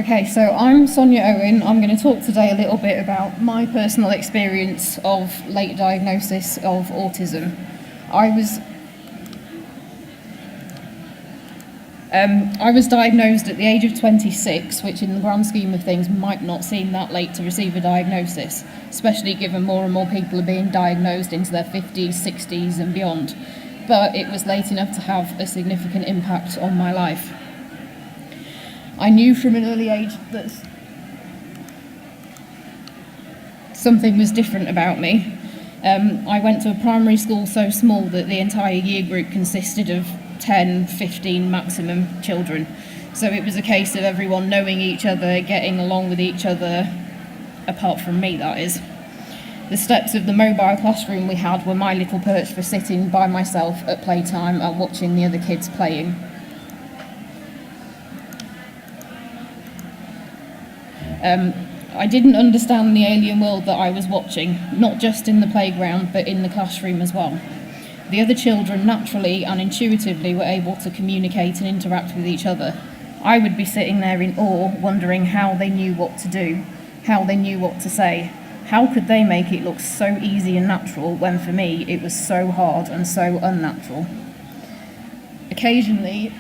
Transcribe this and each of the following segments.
Okay, so I'm Sonia Owen. I'm going to talk today a little bit about my personal experience of late diagnosis of autism. I was diagnosed at the age of 26, which in the grand scheme of things might not seem that late to receive a diagnosis, especially given more and more people are being diagnosed into their 50s, 60s and beyond. But it was late enough to have a significant impact on my life. I knew from an early age that something was different about me. I went to a primary school so small that the entire year group consisted of 10, 15 maximum children. So it was a case of everyone knowing each other, getting along with each other, apart from me, that is. The steps of the mobile classroom we had were my little perch for sitting by myself at playtime and watching the other kids playing. I didn't understand the alien world that I was watching, not just in the playground, but in the classroom as well. The other children naturally and intuitively were able to communicate and interact with each other. I would be sitting there in awe, wondering how they knew what to do, how they knew what to say. How could they make it look so easy and natural when for me it was so hard and so unnatural? Occasionally,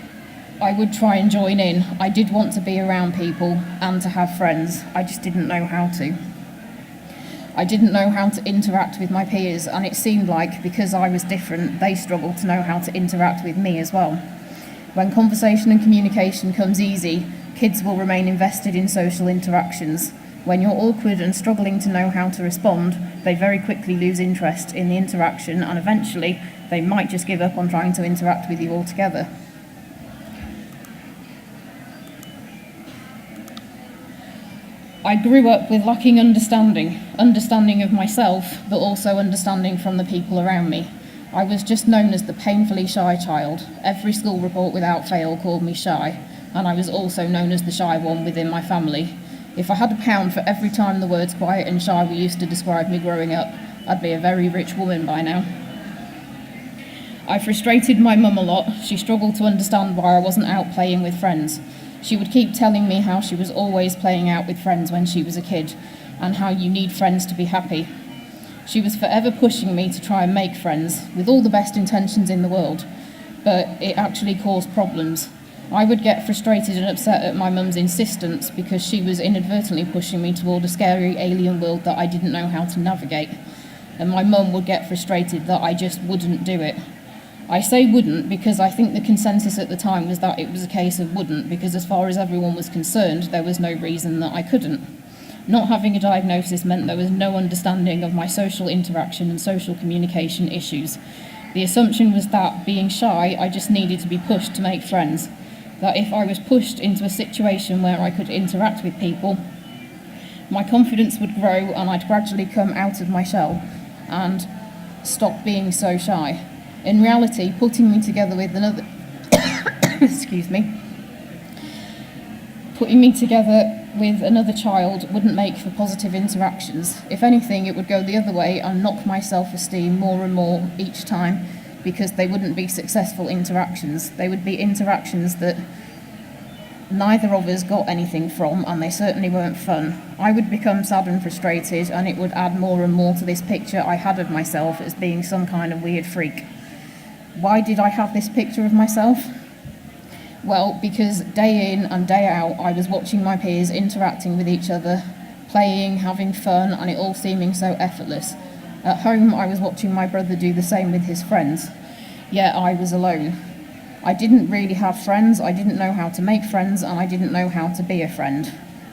I would try and join in. I did want to be around people and to have friends. I just didn't know how to. I didn't know how to interact with my peers, and it seemed like because I was different, they struggled to know how to interact with me as well. When conversation and communication comes easy, kids will remain invested in social interactions. When you're awkward and struggling to know how to respond, they very quickly lose interest in the interaction, and eventually they might just give up on trying to interact with you altogether. I grew up with lacking understanding of myself, but also understanding from the people around me. I was just known as the painfully shy child. Every school report without fail called me shy, and I was also known as the shy one within my family. If I had £1 for every time the words quiet and shy were used to describe me growing up, I'd be a very rich woman by now. I frustrated my mum a lot. She struggled to understand why I wasn't out playing with friends. She would keep telling me how she was always playing out with friends when she was a kid, and how you need friends to be happy. She was forever pushing me to try and make friends, with all the best intentions in the world, but it actually caused problems. I would get frustrated and upset at my mum's insistence because she was inadvertently pushing me toward a scary alien world that I didn't know how to navigate, and my mum would get frustrated that I just wouldn't do it. I say wouldn't because I think the consensus at the time was that it was a case of wouldn't, because as far as everyone was concerned, there was no reason that I couldn't. Not having a diagnosis meant there was no understanding of my social interaction and social communication issues. The assumption was that, being shy, I just needed to be pushed to make friends. That if I was pushed into a situation where I could interact with people, my confidence would grow and I'd gradually come out of my shell and stop being so shy. In reality, putting me together with another child wouldn't make for positive interactions. If anything, it would go the other way and knock my self-esteem more and more each time, because they wouldn't be successful interactions. They would be interactions that neither of us got anything from, and they certainly weren't fun. I would become sad and frustrated, and it would add more and more to this picture I had of myself as being some kind of weird freak. Why did I have this picture of myself? Well, because day in and day out, I was watching my peers interacting with each other, playing, having fun, and it all seeming so effortless. At home, I was watching my brother do the same with his friends, yet I was alone. I didn't really have friends, I didn't know how to make friends, and I didn't know how to be a friend.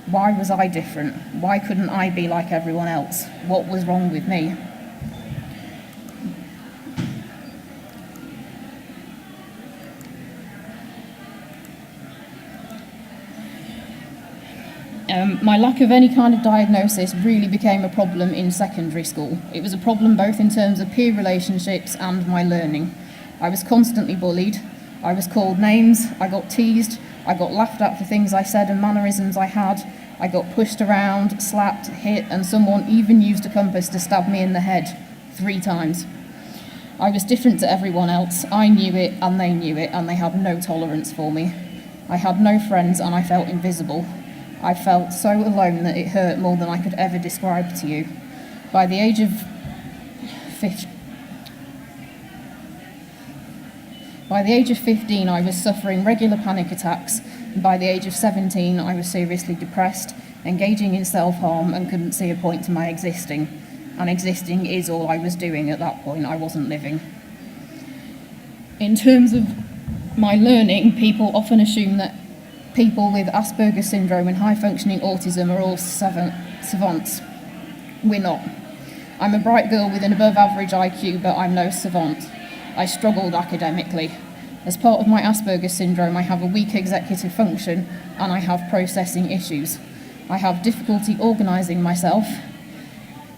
Why was I different? Why couldn't I be like everyone else? What was wrong with me? My lack of any kind of diagnosis really became a problem in secondary school. It was a problem both in terms of peer relationships and my learning. I was constantly bullied. I was called names. I got teased. I got laughed at for things I said and mannerisms I had. I got pushed around, slapped, hit, and someone even used a compass to stab me in the head 3 times. I was different to everyone else. I knew it and they knew it, and they had no tolerance for me. I had no friends and I felt invisible. I felt so alone that it hurt more than I could ever describe to you. By the age of 15, I was suffering regular panic attacks, and by the age of 17, I was seriously depressed, engaging in self-harm, and couldn't see a point to my existing. And existing is all I was doing at that point. I wasn't living. In terms of my learning, people often assume that people with Asperger's syndrome and high-functioning autism are all savants. We're not. I'm a bright girl with an above-average IQ, but I'm no savant. I struggled academically. As part of my Asperger's syndrome, I have a weak executive function and I have processing issues. I have difficulty organising myself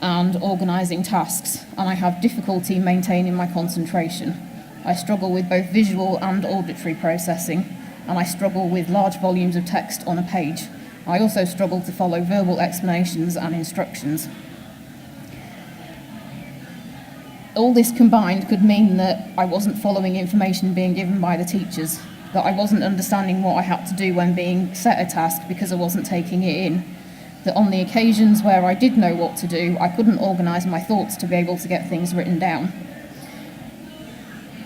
and organising tasks, and I have difficulty maintaining my concentration. I struggle with both visual and auditory processing, and I struggle with large volumes of text on a page. I also struggle to follow verbal explanations and instructions. All this combined could mean that I wasn't following information being given by the teachers, that I wasn't understanding what I had to do when being set a task because I wasn't taking it in, that on the occasions where I did know what to do, I couldn't organise my thoughts to be able to get things written down.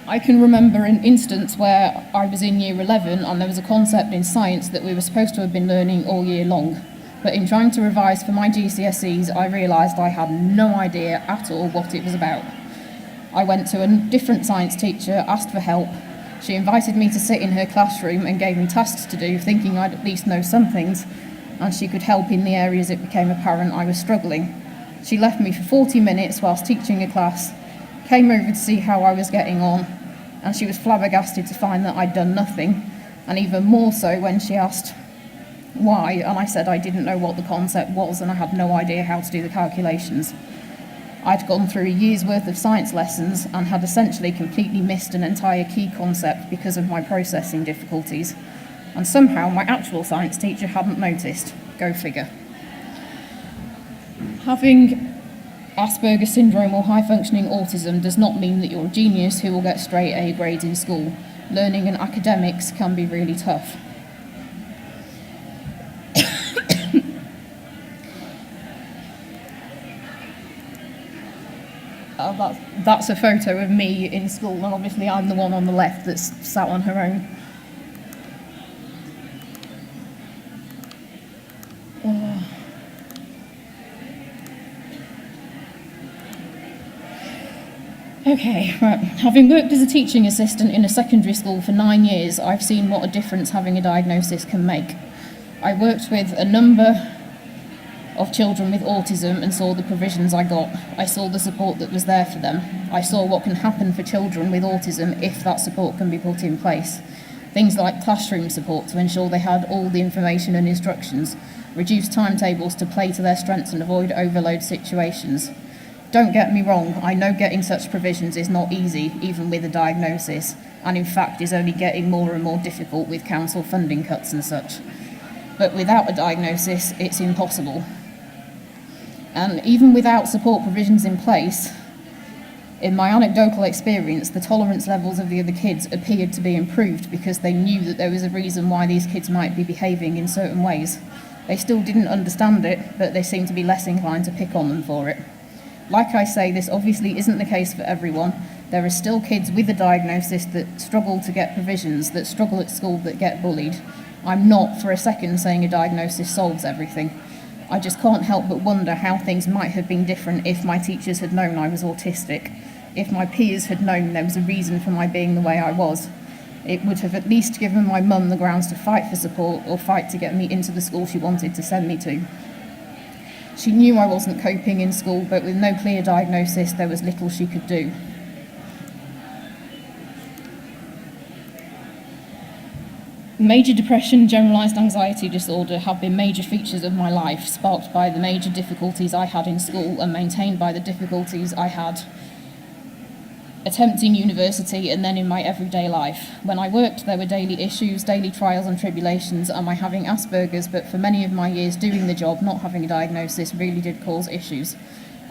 I can remember an instance where I was in year 11 and there was a concept in science that we were supposed to have been learning all year long. But in trying to revise for my GCSEs, I realised I had no idea at all what it was about. I went to a different science teacher, asked for help. She invited me to sit in her classroom and gave me tasks to do, thinking I'd at least know some things, and she could help in the areas it became apparent I was struggling. She left me for 40 minutes whilst teaching a class, came over to see how I was getting on, and she was flabbergasted to find that I'd done nothing, and even more so when she asked why, and I said I didn't know what the concept was and I had no idea how to do the calculations. I'd gone through a year's worth of science lessons and had essentially completely missed an entire key concept because of my processing difficulties, and somehow my actual science teacher hadn't noticed. Go figure. Having Asperger's syndrome or high-functioning autism does not mean that you're a genius who will get straight A grades in school. Learning and academics can be really tough. That's a photo of me in school, and obviously I'm the one on the left that's sat on her own. Okay, right. Having worked as a teaching assistant in a secondary school for 9 years, I've seen what a difference having a diagnosis can make. I worked with a number of children with autism and saw the provisions I got. I saw the support that was there for them. I saw what can happen for children with autism if that support can be put in place. Things like classroom support to ensure they had all the information and instructions, reduce timetables to play to their strengths and avoid overload situations. Don't get me wrong, I know getting such provisions is not easy, even with a diagnosis, and in fact is only getting more and more difficult with council funding cuts and such. But without a diagnosis, it's impossible. And even without support provisions in place, in my anecdotal experience, the tolerance levels of the other kids appeared to be improved because they knew that there was a reason why these kids might be behaving in certain ways. They still didn't understand it, but they seemed to be less inclined to pick on them for it. Like I say, this obviously isn't the case for everyone. There are still kids with a diagnosis that struggle to get provisions, that struggle at school, that get bullied. I'm not for a second saying a diagnosis solves everything. I just can't help but wonder how things might have been different if my teachers had known I was autistic, if my peers had known there was a reason for my being the way I was. It would have at least given my mum the grounds to fight for support or fight to get me into the school she wanted to send me to. She knew I wasn't coping in school, but with no clear diagnosis, there was little she could do. Major depression and generalised anxiety disorder have been major features of my life, sparked by the major difficulties I had in school and maintained by the difficulties I had attempting university and then in my everyday life. When I worked, there were daily issues, daily trials and tribulations, and my having Asperger's, but for many of my years doing the job, not having a diagnosis, really did cause issues.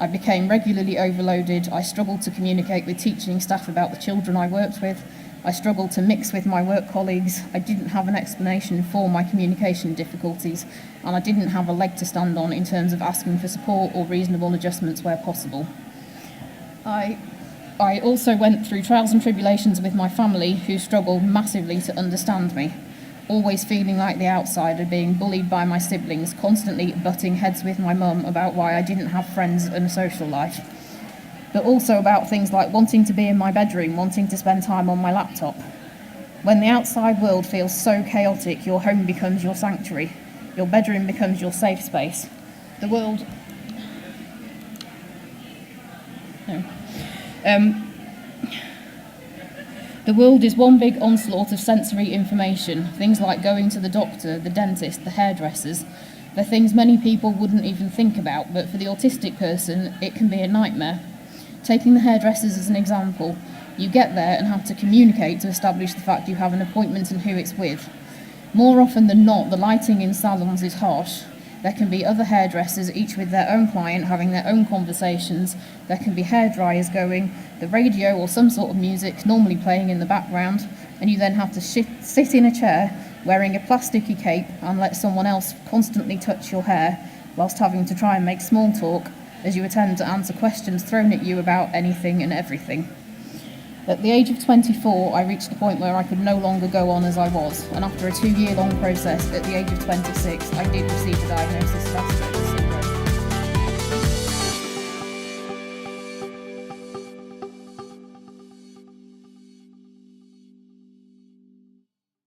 I became regularly overloaded. I struggled to communicate with teaching staff about the children I worked with. I struggled to mix with my work colleagues, I didn't have an explanation for my communication difficulties, and I didn't have a leg to stand on in terms of asking for support or reasonable adjustments where possible. I also went through trials and tribulations with my family, who struggled massively to understand me, always feeling like the outsider, being bullied by my siblings, constantly butting heads with my mum about why I didn't have friends and a social life, but also about things like wanting to be in my bedroom, wanting to spend time on my laptop. When the outside world feels so chaotic, your home becomes your sanctuary, your bedroom becomes your safe space. The world... No. The world is one big onslaught of sensory information, things like going to the doctor, the dentist, the hairdressers. They're things many people wouldn't even think about, but for the autistic person, it can be a nightmare. Taking the hairdressers as an example, you get there and have to communicate to establish the fact you have an appointment and who it's with. More often than not, the lighting in salons is harsh. There can be other hairdressers, each with their own client, having their own conversations. There can be hairdryers going, the radio or some sort of music normally playing in the background, and you then have to sit in a chair wearing a plasticky cape and let someone else constantly touch your hair, whilst having to try and make small talk as you attempt to answer questions thrown at you about anything and everything. At the age of 24, I reached the point where I could no longer go on as I was, and after a 2-year-long process, at the age of 26, I did receive the diagnosis of Asperger's.